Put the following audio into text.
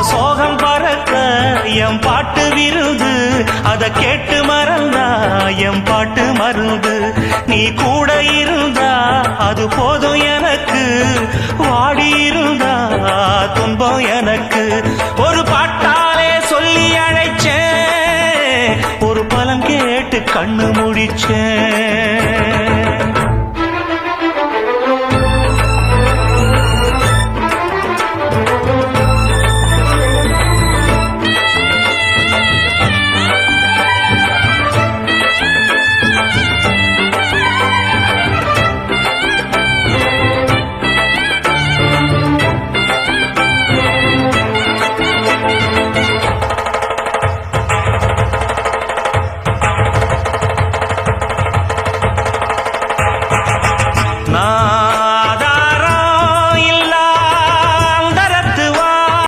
சோகம் பறக்க என் பாட்டு விருது, அத கேட்டு மறந்தா என் பாட்டு மருந்து. நீ கூட இருந்தா அது போதும் எனக்கு, வாடி இருந்தா துன்பம் எனக்கு. ஒரு பாட்டாலே சொல்லி அழைச்சேன், ஒரு பலம் கேட்டு கண்ணு முடிச்சேன்.